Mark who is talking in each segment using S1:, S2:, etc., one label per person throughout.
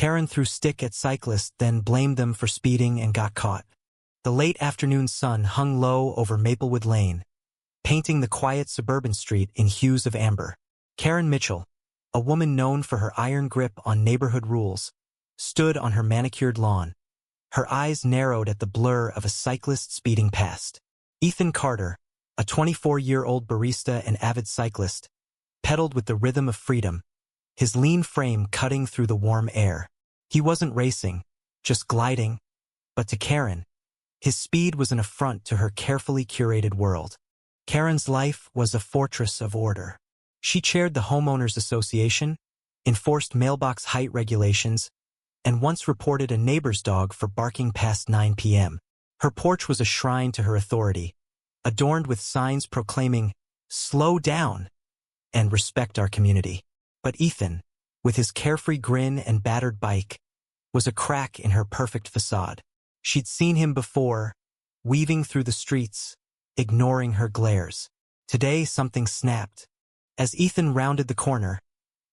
S1: Karen threw stick at Cyclist, then blamed them for speeding and got caught. The late afternoon sun hung low over Maplewood Lane, painting the quiet suburban street in hues of amber. Karen Mitchell, a woman known for her iron grip on neighborhood rules, stood on her manicured lawn. Her eyes narrowed at the blur of a cyclist speeding past. Ethan Carter, a 24-year-old barista and avid cyclist, pedaled with the rhythm of freedom, his lean frame cutting through the warm air. He wasn't racing, just gliding, but to Karen, his speed was an affront to her carefully curated world. Karen's life was a fortress of order. She chaired the Homeowners Association, enforced mailbox height regulations, and once reported a neighbor's dog for barking past 9 p.m. Her porch was a shrine to her authority, adorned with signs proclaiming, "Slow down," and "Respect our community." But Ethan, with his carefree grin and battered bike, was a crack in her perfect facade. She'd seen him before, weaving through the streets, ignoring her glares. Today something snapped. As Ethan rounded the corner,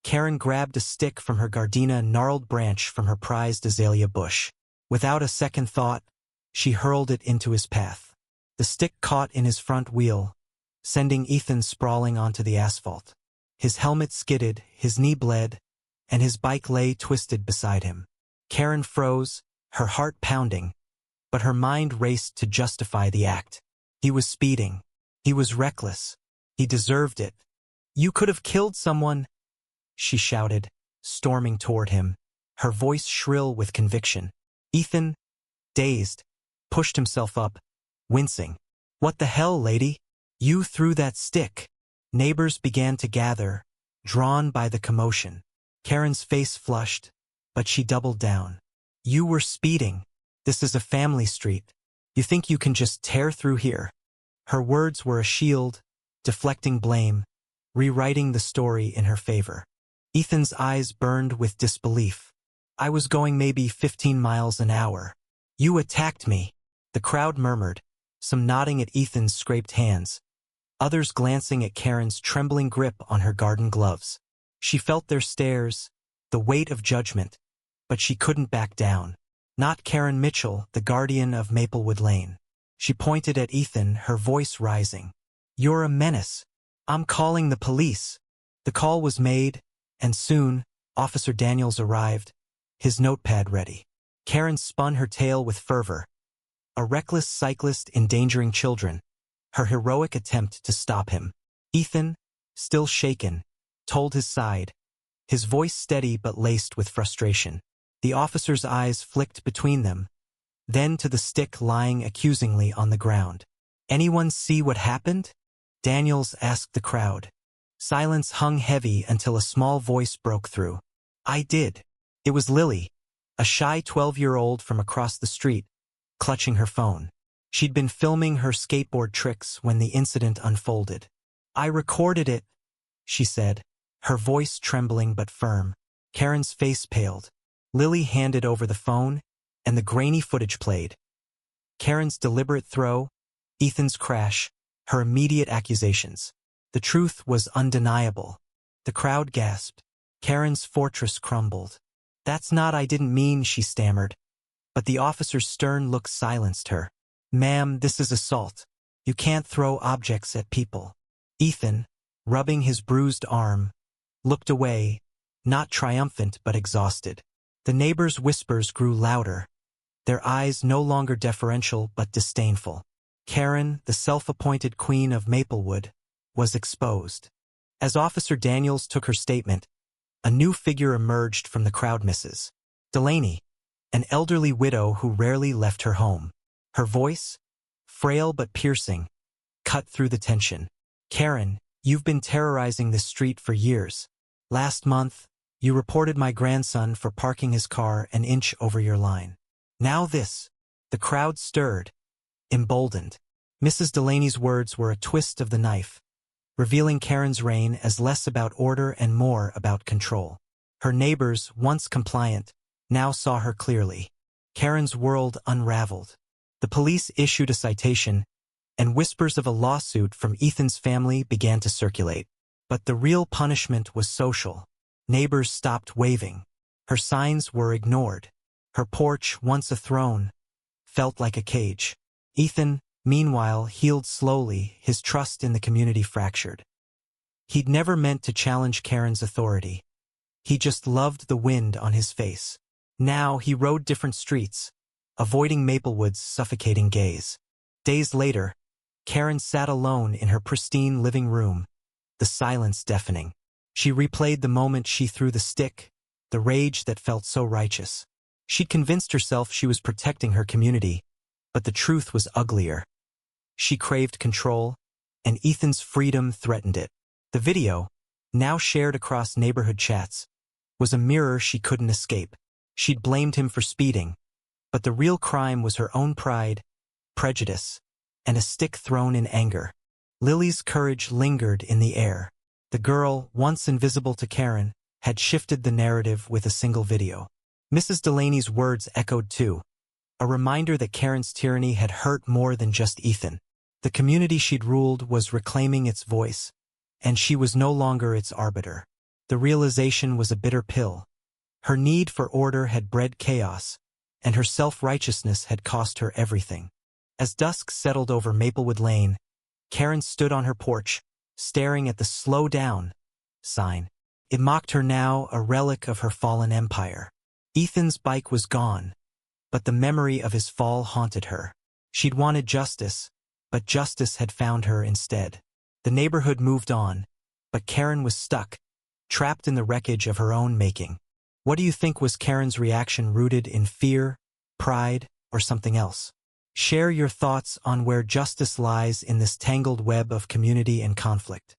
S1: Karen grabbed a stick from her gardenia, gnarled branch from her prized azalea bush. Without a second thought, she hurled it into his path. The stick caught in his front wheel, sending Ethan sprawling onto the asphalt. His helmet skidded, his knee bled, and his bike lay twisted beside him. Karen froze, her heart pounding, but her mind raced to justify the act. He was speeding. He was reckless. He deserved it. "You could have killed someone," she shouted, storming toward him, her voice shrill with conviction. Ethan, dazed, pushed himself up, wincing. "What the hell, lady? You threw that stick." Neighbors began to gather, drawn by the commotion. Karen's face flushed, but she doubled down. "You were speeding. This is a family street. You think you can just tear through here?" Her words were a shield, deflecting blame, rewriting the story in her favor. Ethan's eyes burned with disbelief. "I was going maybe 15 miles an hour. You attacked me." The crowd murmured, some nodding at Ethan's scraped hands, others glancing at Karen's trembling grip on her garden gloves. She felt their stares, the weight of judgment, but she couldn't back down. Not Karen Mitchell, the guardian of Maplewood Lane. She pointed at Ethan, her voice rising. "You're a menace. I'm calling the police." The call was made, and soon, Officer Daniels arrived, his notepad ready. Karen spun her tale with fervor. A reckless cyclist endangering children, her heroic attempt to stop him. Ethan, still shaken, told his side, his voice steady but laced with frustration. The officer's eyes flicked between them, then to the stick lying accusingly on the ground. "Anyone see what happened?" Daniels asked the crowd. Silence hung heavy until a small voice broke through. "I did." It was Lily, a shy 12-year-old from across the street, clutching her phone. She'd been filming her skateboard tricks when the incident unfolded. "I recorded it," she said, her voice trembling but firm. Karen's face paled. Lily handed over the phone, and the grainy footage played. Karen's deliberate throw, Ethan's crash, her immediate accusations. The truth was undeniable. The crowd gasped. Karen's fortress crumbled. I didn't mean," she stammered. But the officer's stern look silenced her. "Ma'am, this is assault. You can't throw objects at people." Ethan, rubbing his bruised arm, looked away, not triumphant but exhausted. The neighbors' whispers grew louder, their eyes no longer deferential but disdainful. Karen, the self-appointed queen of Maplewood, was exposed. As Officer Daniels took her statement, a new figure emerged from the crowd. Mrs. Delaney, an elderly widow who rarely left her home. Her voice, frail but piercing, cut through the tension. "Karen, you've been terrorizing this street for years. Last month, you reported my grandson for parking his car an inch over your line. Now this." The crowd stirred, emboldened. Mrs. Delaney's words were a twist of the knife, revealing Karen's reign as less about order and more about control. Her neighbors, once compliant, now saw her clearly. Karen's world unraveled. The police issued a citation, and whispers of a lawsuit from Ethan's family began to circulate. But the real punishment was social. Neighbors stopped waving. Her signs were ignored. Her porch, once a throne, felt like a cage. Ethan, meanwhile, healed slowly, his trust in the community fractured. He'd never meant to challenge Karen's authority. He just loved the wind on his face. Now he rode different streets, avoiding Maplewood's suffocating gaze. Days later, Karen sat alone in her pristine living room, the silence deafening. She replayed the moment she threw the stick, the rage that felt so righteous. She'd convinced herself she was protecting her community, but the truth was uglier. She craved control, and Ethan's freedom threatened it. The video, now shared across neighborhood chats, was a mirror she couldn't escape. She'd blamed him for speeding, but the real crime was her own pride, prejudice, and a stick thrown in anger. Lily's courage lingered in the air. The girl, once invisible to Karen, had shifted the narrative with a single video. Mrs. Delaney's words echoed too, a reminder that Karen's tyranny had hurt more than just Ethan. The community she'd ruled was reclaiming its voice, and she was no longer its arbiter. The realization was a bitter pill. Her need for order had bred chaos, and her self-righteousness had cost her everything. As dusk settled over Maplewood Lane, Karen stood on her porch, staring at the "slow down" sign. It mocked her now, a relic of her fallen empire. Ethan's bike was gone, but the memory of his fall haunted her. She'd wanted justice, but justice had found her instead. The neighborhood moved on, but Karen was stuck, trapped in the wreckage of her own making. What do you think was Karen's reaction, rooted in fear, pride, or something else? Share your thoughts on where justice lies in this tangled web of community and conflict.